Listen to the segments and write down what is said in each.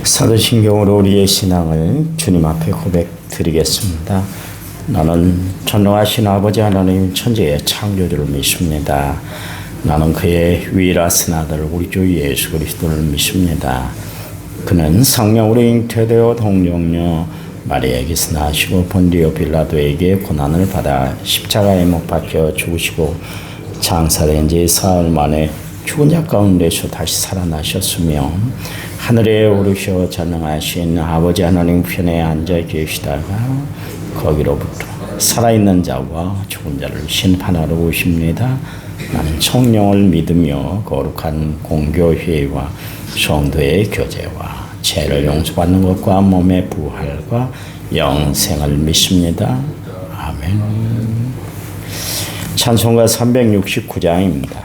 사도신경으로 우리의 신앙을 주님 앞에 고백드리겠습니다. 나는 전능하신 아버지 하나님 천지의 창조주를 믿습니다. 나는 그의 유일하신 아들 우리 주 예수 그리스도를 믿습니다. 그는 성령으로 잉태되어 동정녀 마리아에게서 나시고 본디오 빌라도에게 고난을 받아 십자가에 못 박혀 죽으시고 장사된 지 사흘 만에 죽은 자 가운데서 다시 살아나셨으며 하늘에 오르셔 전능하신 아버지 하나님 편에 앉아 계시다가 거기로부터 살아있는 자와 죽은 자를 심판하러 오십니다. 나는 성령을 믿으며 거룩한 공교회와 성도의 교제와 죄를 용서받는 것과 몸의 부활과 영생을 믿습니다. 아멘. 찬송가 369장입니다.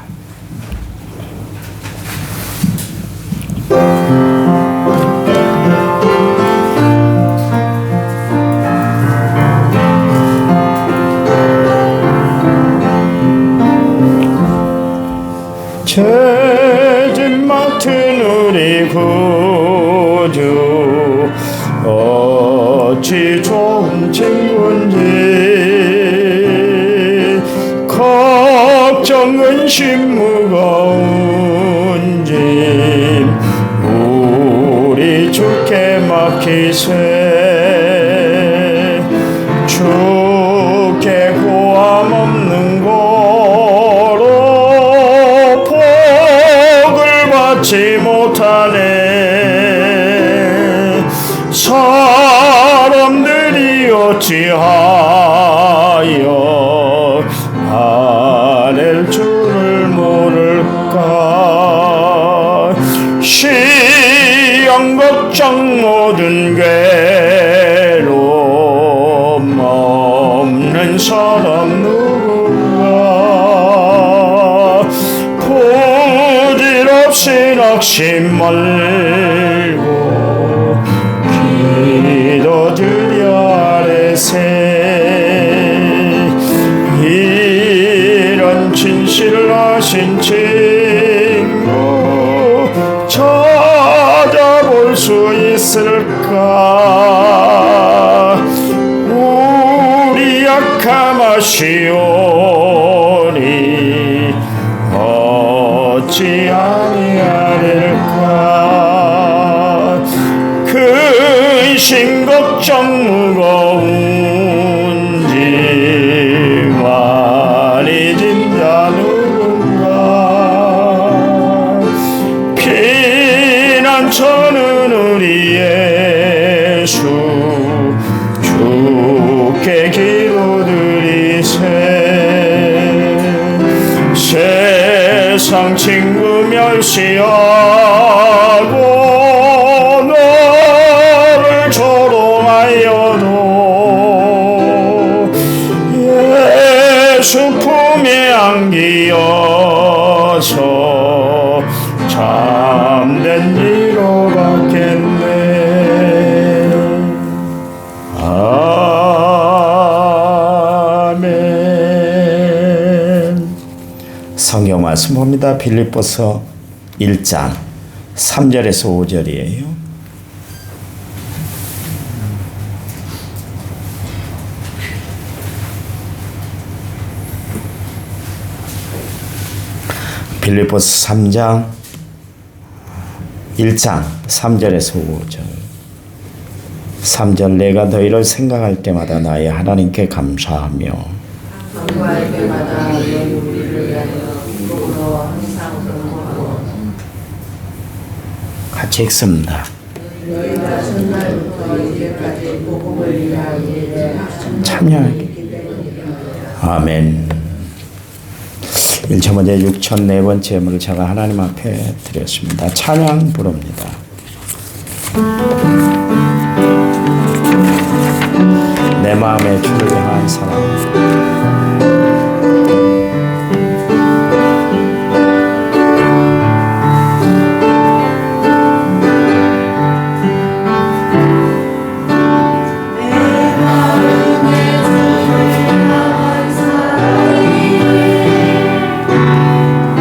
죄짐 맡은 우리 구주 어찌 좋은 친구인지 걱정 근심 무거운 짐 우리 주께 맡기세. 주께 고함 없는 거로 복을 받지 못하네. 사람들이 어찌하여 아랠 줄을 모를까. 시험 걱정 모든 괴로움 없는 사람 누구가. 부질없이 낙심 말고 기도드려 아뢰세. 이런 진실하신 친구 찾아볼 수 있을까. 우리 약함 아시오니 어찌 아니하릴까. 근심 걱정 무거운 짐 많이 진 자 누군가. 피난처는 우리 예수 주께 기도드리세. 세상 친구 멸시하고 너를 조롱하여도 예수 품에 안기어서 참된 이로 받겠네. 아멘. 성경 말씀 봅니다. 빌립보서 1장 3절에서 5절이에요. 빌립보서 3장 1장 3절에서 5절. 3절 내가 너희를 생각할 때마다 나의 하나님께 감사하며 기도할 때마다 너희 우리를 위하여 기도로 항상 경고하고. 같이 읽습니다. 너희가 첫날부터 이제까지 복음을 위하여 참여하기. 아멘. 1차 번째 6천 네 번째 예물을 제가 하나님 앞에 드렸습니다. 찬양 부릅니다. 내 마음에 주를 향한 사랑.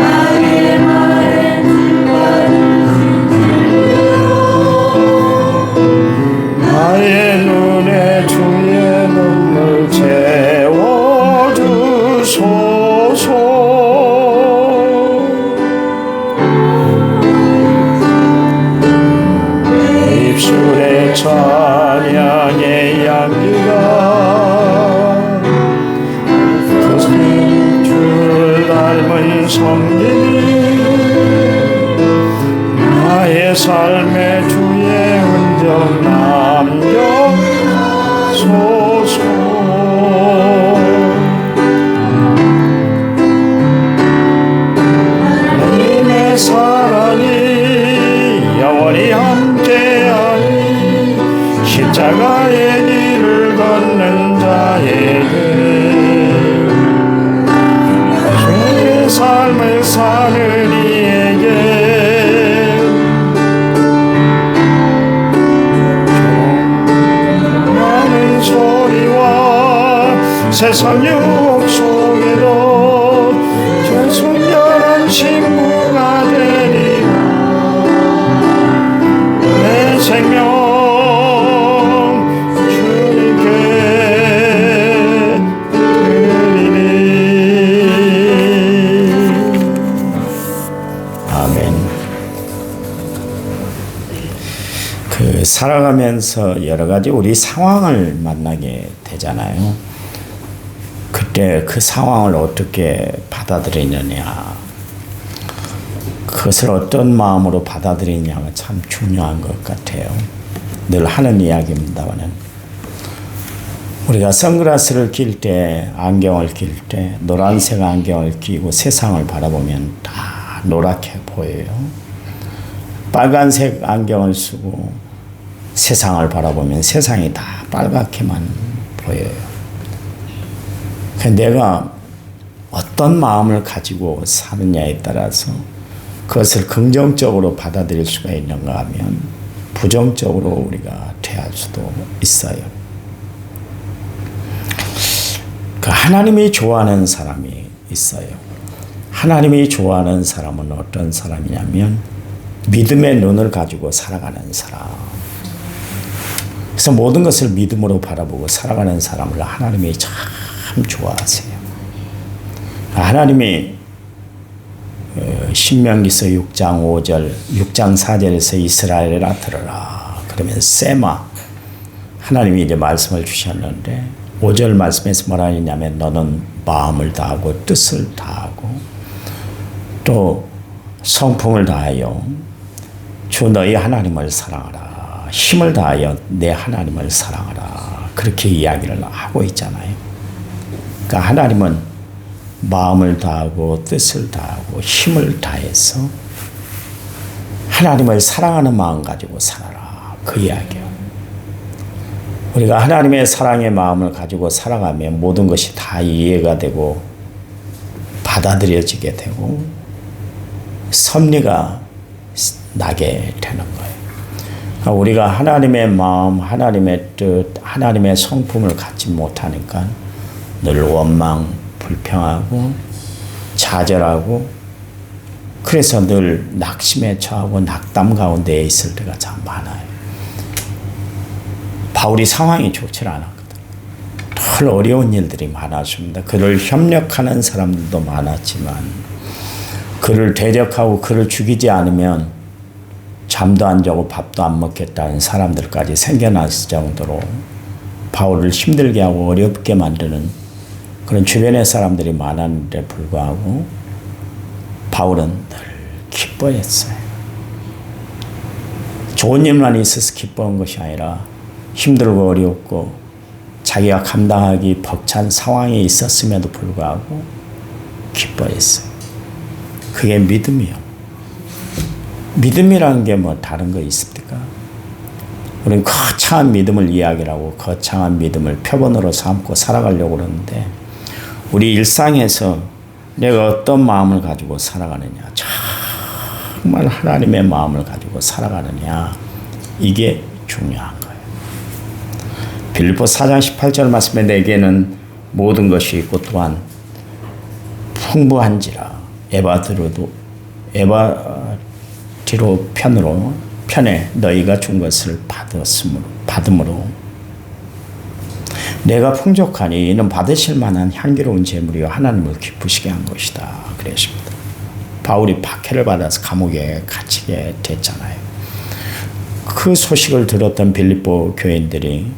나의 말엔 주가 주신 십자가의 길을 걷는 자에게 주의 삶을 사는 이에게 많은 소리와 세상 유혹 속에도 청순결한 친구가 되리라. 내 생명 주님께 드리리. 아멘. 살아가면서 여러 가지 우리 상황을 만나게 되잖아요. 그때 그 상황을 어떻게 받아들이느냐, 그것을 어떤 마음으로 받아들이냐가 참 중요한 것 같아요. 늘 하는 이야기입니다만, 우리가 선글라스를 낄 때, 안경을 낄 때 노란색 안경을 끼고 세상을 바라보면 다 노랗게 보여요. 빨간색 안경을 쓰고 세상을 바라보면 세상이 다 빨갛게만 보여요. 내가 어떤 마음을 가지고 사느냐에 따라서 그것을 긍정적으로 받아들일 수가 있는가 하면 부정적으로 우리가 대할 수도 있어요. 하나님이 좋아하는 사람이 있어요. 하나님이 좋아하는 사람은 어떤 사람이냐면 믿음의 눈을 가지고 살아가는 사람. 그래서 모든 것을 믿음으로 바라보고 살아가는 사람을 하나님이 참 좋아하세요. 하나님이 신명기서 6장 5절, 6장 4절에서 이스라엘아 들으라. 그러면 세마, 하나님이 이제 말씀을 주셨는데 5절 말씀에서 뭐라 하냐면 너는 마음을 다하고 뜻을 다하고 또 성품을 다하여 주 너희 하나님을 사랑하라. 힘을 다하여 내 하나님을 사랑하라. 그렇게 이야기를 하고 있잖아요. 그러니까 하나님은 마음을 다하고 뜻을 다하고 힘을 다해서 하나님을 사랑하는 마음 가지고 살아라. 그 이야기예요. 우리가 하나님의 사랑의 마음을 가지고 살아가면 모든 것이 다 이해가 되고 받아들여지게 되고 섭리가 나게 되는 거예요. 우리가 하나님의 마음, 하나님의 뜻, 하나님의 성품을 갖지 못하니까 늘 원망, 불평하고 좌절하고 그래서 늘 낙심에 처하고 낙담 가운데 있을 때가 참 많아요. 바울이 상황이 좋지 않았거든. 늘 어려운 일들이 많았습니다. 그를 협력하는 사람들도 많았지만 그를 대적하고 그를 죽이지 않으면 잠도 안 자고 밥도 안 먹겠다는 사람들까지 생겨났을 정도로 바울을 힘들게 하고 어렵게 만드는 그런 주변의 사람들이 많았는데 불구하고 바울은 늘 기뻐했어요. 좋은 일만 있어서 기뻐한 것이 아니라 힘들고 어렵고 자기가 감당하기 벅찬 상황이 있었음에도 불구하고 기뻐했어요. 그게 믿음이요. 믿음이라는 게 뭐 다른 거 있습니까? 우리는 거창한 믿음을 이야기하고 거창한 믿음을 표본으로 삼고 살아가려고 그러는데 우리 일상에서 내가 어떤 마음을 가지고 살아가느냐, 정말 하나님의 마음을 가지고 살아가느냐, 이게 중요한 거예요. 빌립보 4장 18절 말씀에 내게는 모든 것이 있고 또한 풍부한지라 에바디로 편에 너희가 준 것을 받음으로 내가 풍족하니 이는 받으실 만한 향기로운 제물이요 하나님을 기쁘시게 한 것이다. 그랬습니다. 바울이 박해를 받아서 감옥에 갇히게 됐잖아요. 그 소식을 들었던 빌립보 교인들이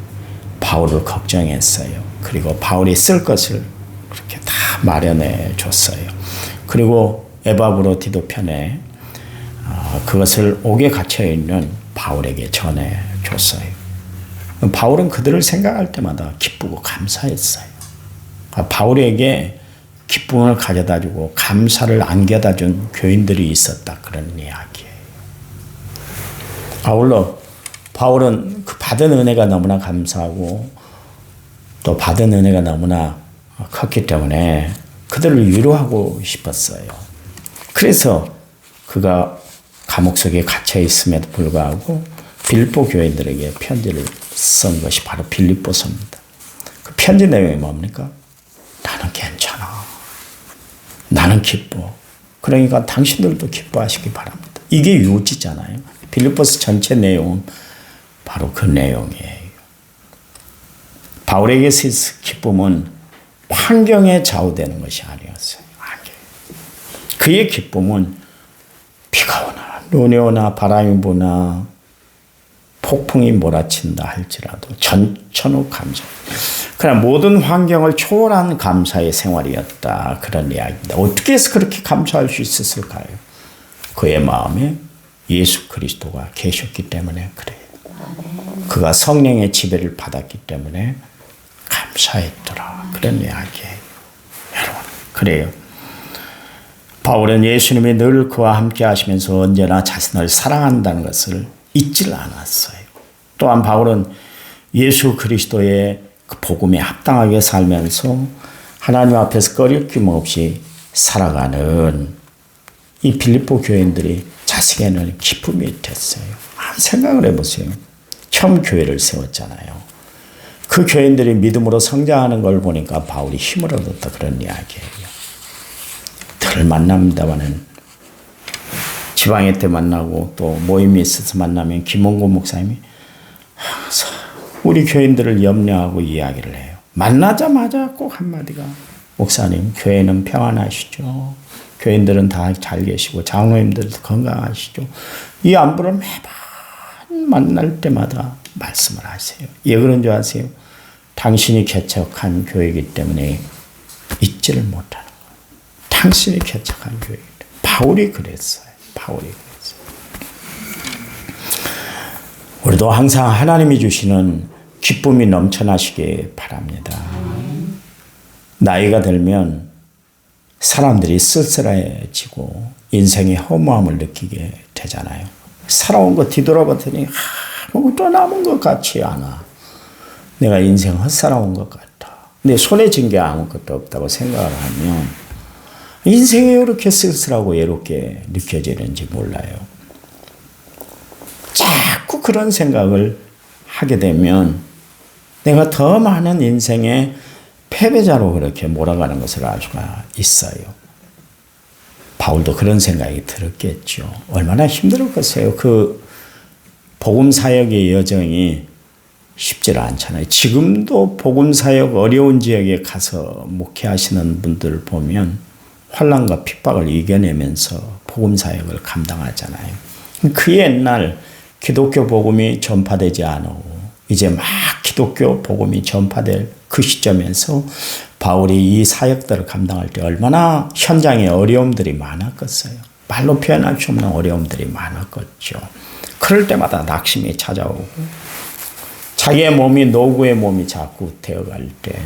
바울을 걱정했어요. 그리고 바울이 쓸 것을 그렇게 다 마련해 줬어요. 그리고 에바브로디도 편에 그것을 옥에 갇혀 있는 바울에게 전해 줬어요. 바울은 그들을 생각할 때마다 기쁘고 감사했어요. 바울에게 기쁨을 가져다 주고 감사를 안겨다 준 교인들이 있었다. 그런 이야기예요. 아울러 바울은 그 받은 은혜가 너무나 감사하고 또 받은 은혜가 너무나 컸기 때문에 그들을 위로하고 싶었어요. 그래서 그가 감옥 속에 갇혀 있음에도 불구하고 빌립보 교인들에게 편지를 쓴 것이 바로 빌립보서입니다. 그 편지 내용이 뭡니까? 나는 괜찮아. 나는 기뻐. 그러니까 당신들도 기뻐하시기 바랍니다. 이게 유지잖아요. 빌립보서 전체 내용은 바로 그 내용이에요. 바울에게 있어서 기쁨은 환경에 좌우되는 것이 아니었어요. 그의 기쁨은 비가 오나 눈이 오나 바람이 부나 폭풍이 몰아친다 할지라도 전천후 감사. 그러나 모든 환경을 초월한 감사의 생활이었다. 그런 이야기입니다. 어떻게 해서 그렇게 감사할 수 있었을까요? 그의 마음에 예수 그리스도가 계셨기 때문에 그래요. 그가 성령의 지배를 받았기 때문에 감사했더라. 그런 이야기예요. 여러분, 그래요. 바울은 예수님이 늘 그와 함께 하시면서 언제나 자신을 사랑한다는 것을 잊질 않았어요. 또한 바울은 예수 그리스도의 그 복음에 합당하게 살면서 하나님 앞에서 꺼리낌 없이 살아가는 이 빌립보 교인들이 자식에는 기쁨이 됐어요. 생각을 해보세요. 처음 교회를 세웠잖아요. 그 교인들이 믿음으로 성장하는 걸 보니까 바울이 힘을 얻었다. 그런 이야기예요. 늘 만납니다마는 지방회 때 만나고 또 모임이 있어서 만나면 김원곤 목사님이 항상 우리 교인들을 염려하고 이야기를 해요. 만나자마자 꼭 한마디가 목사님 교회는 평안하시죠. 교인들은 다 잘 계시고 장로님들도 건강하시죠. 이 안부를 매번 만날 때마다 말씀을 하세요. 왜 그런 줄 아세요? 당신이 개척한 교회이기 때문에 잊지를 못하는 거예요. 당신이 개척한 교회이기 때문에. 바울이 그랬어요. 바울이 그랬어요. 우리도 항상 하나님이 주시는 기쁨이 넘쳐나시길 바랍니다. 나이가 들면 사람들이 쓸쓸해지고 인생의 허무함을 느끼게 되잖아요. 살아온 거 뒤돌아봤더니 아무것도 남은 것 같지 않아. 내가 인생 헛살아온 것 같아. 내 손에 쥔 게 아무것도 없다고 생각을 하면 인생이 왜 이렇게 쓸쓸하고 외롭게 느껴지는지 몰라요. 자꾸 그런 생각을 하게 되면 내가 더 많은 인생의 패배자로 그렇게 몰아가는 것을 알 수가 있어요. 바울도 그런 생각이 들었겠죠. 얼마나 힘들었겠어요. 그 복음 사역의 여정이 쉽지 않잖아요. 지금도 복음 사역 어려운 지역에 가서 목회하시는 분들 보면 환난과 핍박을 이겨내면서 복음 사역을 감당하잖아요. 그 옛날 기독교 복음이 전파되지 않고 이제 막 기독교 복음이 전파될 그 시점에서 바울이 이 사역들을 감당할 때 얼마나 현장에 어려움들이 많았겠어요. 말로 표현할 수 없는 어려움들이 많았겠죠. 그럴 때마다 낙심이 찾아오고 자기의 몸이 노구의 몸이 자꾸 되어갈 때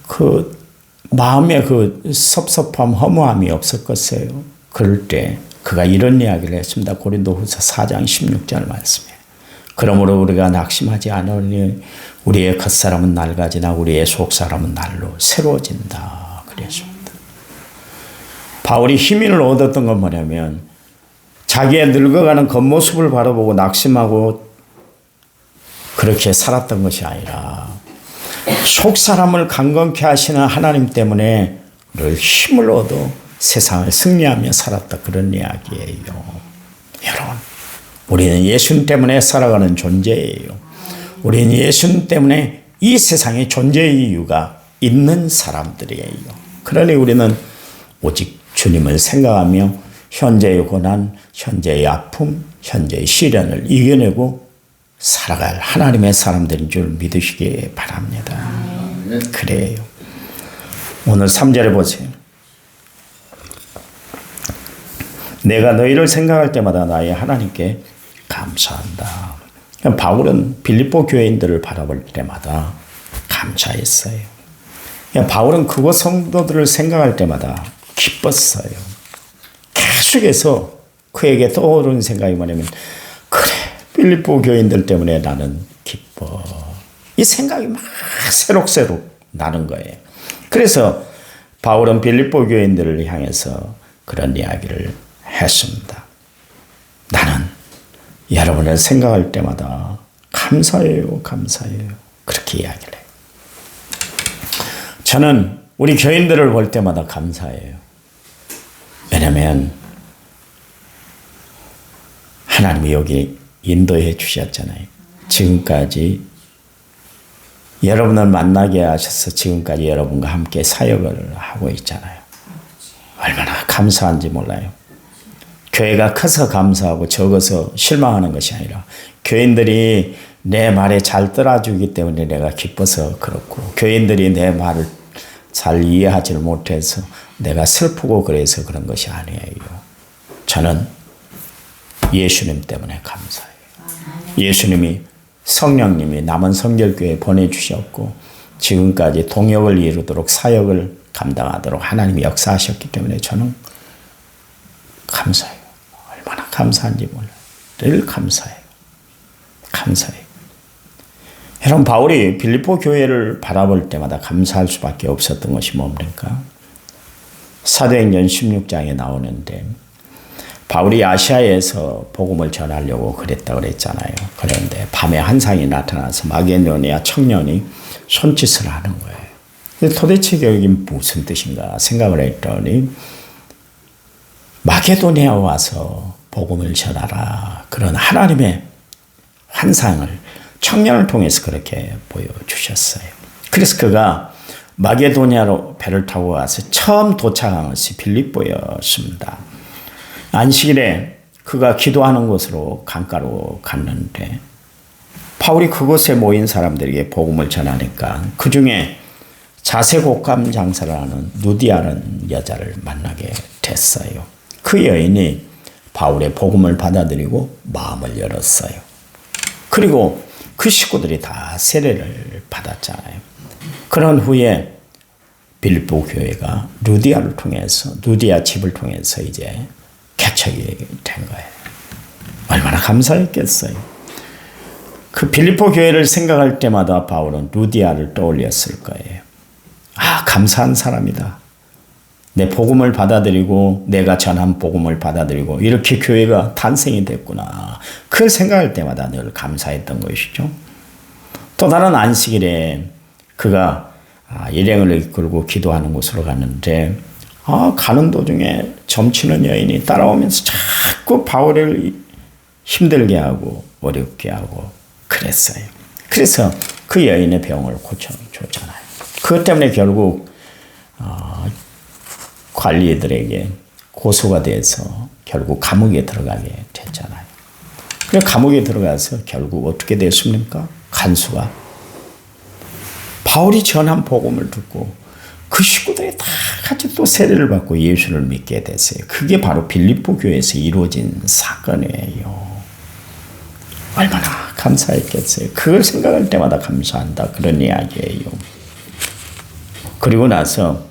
그 마음에 그 섭섭함, 허무함이 없었겠어요. 그럴 때 그가 이런 이야기를 했습니다. 고린도후서 4장 16절 말씀에 그러므로 우리가 낙심하지 않으니 우리의 겉사람은 낡아지나 우리의 속사람은 날로 새로워진다. 그랬습니다. 바울이 힘을 얻었던 건 뭐냐면 자기의 늙어가는 겉모습을 바라보고 낙심하고 그렇게 살았던 것이 아니라 속사람을 강건케 하시는 하나님 때문에 늘 힘을 얻어 세상을 승리하며 살았다. 그런 이야기예요. 여러분, 우리는 예수님 때문에 살아가는 존재예요. 우리는 예수님 때문에 이 세상에 존재의 이유가 있는 사람들이에요. 그러니 우리는 오직 주님을 생각하며 현재의 고난, 현재의 아픔, 현재의 시련을 이겨내고 살아갈 하나님의 사람들인 줄 믿으시기 바랍니다. 그래요. 오늘 3절에 보세요. 내가 너희를 생각할 때마다 나의 하나님께 감사한다. 바울은 빌립보 교인들을 바라볼 때마다 감사했어요. 바울은 그곳 성도들을 생각할 때마다 기뻤어요. 계속해서 그에게 떠오르는 생각이 뭐냐면 빌립보 교인들 때문에 나는 기뻐. 이 생각이 막 새록새록 나는 거예요. 그래서 바울은 빌립보 교인들을 향해서 그런 이야기를 했습니다. 나는 여러분을 생각할 때마다 감사해요, 감사해요. 그렇게 이야기를 해요. 저는 우리 교인들을 볼 때마다 감사해요. 왜냐하면 하나님이 여기 인도해 주셨잖아요. 지금까지 여러분을 만나게 하셔서 지금까지 여러분과 함께 사역을 하고 있잖아요. 얼마나 감사한지 몰라요. 교회가 커서 감사하고 적어서 실망하는 것이 아니라 교인들이 내 말에 잘 따라주기 때문에 내가 기뻐서 그렇고 교인들이 내 말을 잘 이해하지 못해서 내가 슬프고 그래서 그런 것이 아니에요. 저는 예수님 때문에 감사해요. 예수님이 성령님이 남은 성결교회에 보내주셨고 지금까지 동역을 이루도록 사역을 감당하도록 하나님이 역사하셨기 때문에 저는 감사해요. 얼마나 감사한지 몰라요. 늘 감사해요. 감사해요. 여러분 바울이 빌립보 교회를 바라볼 때마다 감사할 수밖에 없었던 것이 뭡니까? 사도행전 16장에 나오는데 바울이 아시아에서 복음을 전하려고 그랬다고 그랬잖아요. 그런데 밤에 환상이 나타나서 마게도니아 청년이 손짓을 하는 거예요. 도대체 여기 무슨 뜻인가 생각을 했더니 마게도니아 와서 복음을 전하라. 그런 하나님의 환상을 청년을 통해서 그렇게 보여주셨어요. 그래서 그가 마게도니아로 배를 타고 와서 처음 도착한 것이 빌립보였습니다. 안식일에 그가 기도하는 곳으로 강가로 갔는데 바울이 그곳에 모인 사람들에게 복음을 전하니까 그 중에 자색옥감 장사를 하는 누디아라는 여자를 만나게 됐어요. 그 여인이 바울의 복음을 받아들이고 마음을 열었어요. 그리고 그 식구들이 다 세례를 받았잖아요. 그런 후에 빌립보 교회가 누디아를 통해서 누디아 집을 통해서 이제 개척이 된 거예요. 얼마나 감사했겠어요. 그 빌립보 교회를 생각할 때마다 바울은 루디아를 떠올렸을 거예요. 아, 감사한 사람이다. 내 복음을 받아들이고 내가 전한 복음을 받아들이고 이렇게 교회가 탄생이 됐구나. 그걸 생각할 때마다 늘 감사했던 것이죠. 또 다른 안식일에 그가 일행을 이끌고 기도하는 곳으로 갔는데 가는 도중에 점치는 여인이 따라오면서 자꾸 바울을 힘들게 하고 어렵게 하고 그랬어요. 그래서 그 여인의 병을 고쳐줬잖아요. 그것 때문에 결국 관리들에게 고소가 돼서 결국 감옥에 들어가게 됐잖아요. 그래 감옥에 들어가서 결국 어떻게 됐습니까? 간수가 바울이 전한 복음을 듣고 그 식구들이 다 같이 또 세례를 받고 예수를 믿게 됐어요. 그게 바로 빌립보 교회에서 이루어진 사건이에요. 얼마나 감사했겠어요. 그걸 생각할 때마다 감사한다. 그런 이야기예요. 그리고 나서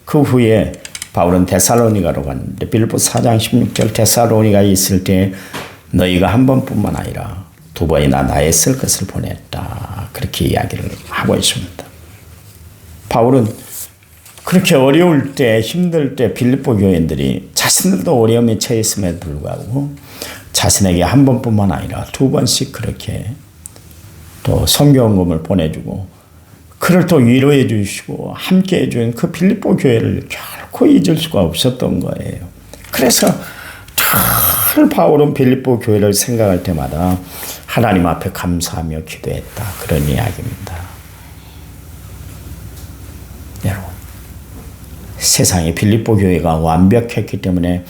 그 후에 바울은 데살로니가로 갔는데 빌립보 4장 16절 데살로니가에 있을 때 너희가 한 번뿐만 아니라 두 번이나 나의 쓸 것을 보냈다. 그렇게 이야기를 하고 있습니다. 바울은 그렇게 어려울 때 힘들 때 빌립보 교인들이 자신들도 어려움에 처했음에도 불구하고 자신에게 한 번뿐만 아니라 두 번씩 그렇게 또 선교원금을 보내주고 그를 또 위로해 주시고 함께 해준 그 빌립보 교회를 결코 잊을 수가 없었던 거예요. 그래서 늘 바울은 빌립보 교회를 생각할 때마다 하나님 앞에 감사하며 기도했다. 그런 이야기입니다. 여러분, 세상에 빌립보 교회가 완벽했기 때문에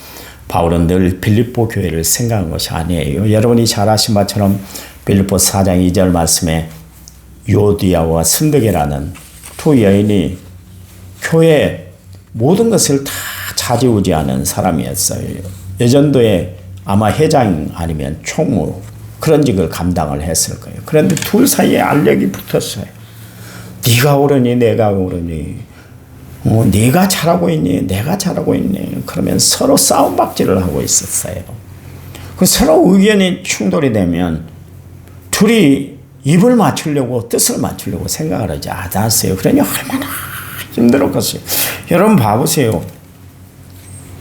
바울은 늘 빌립보 교회를 생각한 것이 아니에요. 여러분이 잘 아신 바처럼 빌립보 4장 2절 말씀에 요디아와 순드게라는 두 여인이 교회 모든 것을 다 좌지우지하는 사람이었어요. 예전도에 아마 회장 아니면 총무 그런 직을 감당을 했을 거예요. 그런데 둘 사이에 알력이 붙었어요. 네가 옳으니 내가 옳으니 네가 잘하고 있니 내가 잘하고 있니 그러면 서로 싸움박질을 하고 있었어요. 그 서로 의견이 충돌이 되면 둘이 입을 맞추려고 뜻을 맞추려고 생각을 하지 않았어요. 그러니 얼마나 힘들었겠어요. 여러분 봐보세요.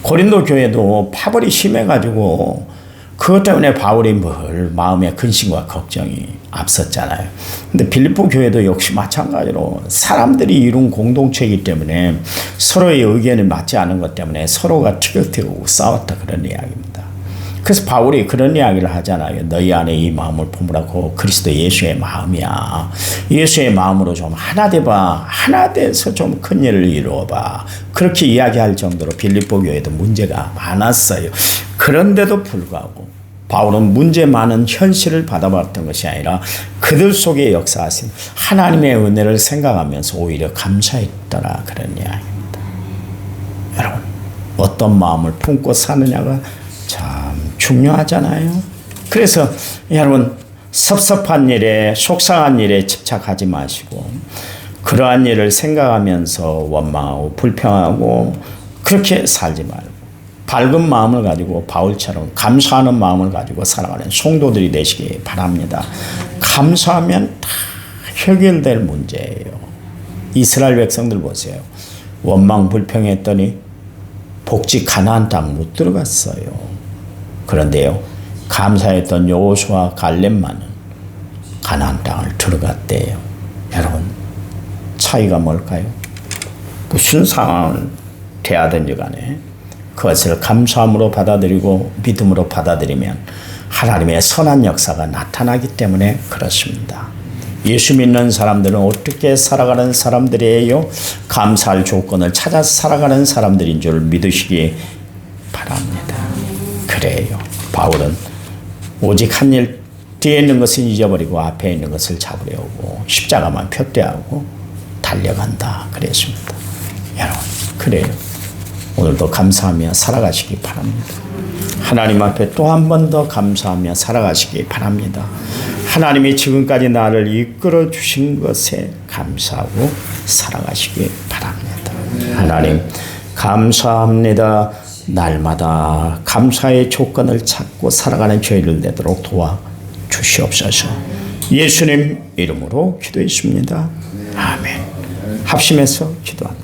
고린도 교회도 파벌이 심해가지고 그것 때문에 바울이 뭘 마음의 근심과 걱정이 앞섰잖아요. 근데 빌립보 교회도 역시 마찬가지로 사람들이 이룬 공동체이기 때문에 서로의 의견이 맞지 않은 것 때문에 서로가 티격태격 싸웠다 그런 이야기입니다. 그래서 바울이 그런 이야기를 하잖아요. 너희 안에 이 마음을 품으라고 그리스도 예수의 마음이야. 예수의 마음으로 좀 하나 돼봐. 하나 돼서 좀 큰 일을 이루어봐. 그렇게 이야기할 정도로 빌립보 교회도 문제가 많았어요. 그런데도 불구하고 바울은 문제 많은 현실을 받아봤던 것이 아니라 그들 속에 역사하신 하나님의 은혜를 생각하면서 오히려 감사했더라 그런 이야기입니다. 여러분 어떤 마음을 품고 사느냐가 참 중요하잖아요. 그래서 여러분 섭섭한 일에 속상한 일에 집착하지 마시고 그러한 일을 생각하면서 원망하고 불평하고 그렇게 살지 말고 밝은 마음을 가지고 바울처럼 감사하는 마음을 가지고 살아가는 성도들이 되시기 바랍니다. 감사하면 다 해결될 문제예요. 이스라엘 백성들 보세요. 원망 불평했더니 복지 가나안 땅 못 들어갔어요. 그런데요. 감사했던 여호수아 갈렙만은 가나안 땅을 들어갔대요. 여러분 차이가 뭘까요? 무슨 상황을 대하든지 간에 그것을 감사함으로 받아들이고 믿음으로 받아들이면 하나님의 선한 역사가 나타나기 때문에 그렇습니다. 예수 믿는 사람들은 어떻게 살아가는 사람들이에요? 감사할 조건을 찾아서 살아가는 사람들인 줄 믿으시기 바랍니다. 그래요. 바울은 오직 한 일 뒤에 있는 것을 잊어버리고 앞에 있는 것을 잡으려고 십자가만 폈대하고 달려간다 그랬습니다. 여러분 그래요. 오늘도 감사하며 살아가시기 바랍니다. 하나님 앞에 또 한 번 더 감사하며 살아가시기 바랍니다. 하나님이 지금까지 나를 이끌어 주신 것에 감사하고 살아가시기 바랍니다. 하나님 감사합니다. 날마다 감사의 조건을 찾고 살아가는 저희를 되도록 도와 주시옵소서. 예수님 이름으로 기도했습니다. 아멘. 합심해서 기도합니다.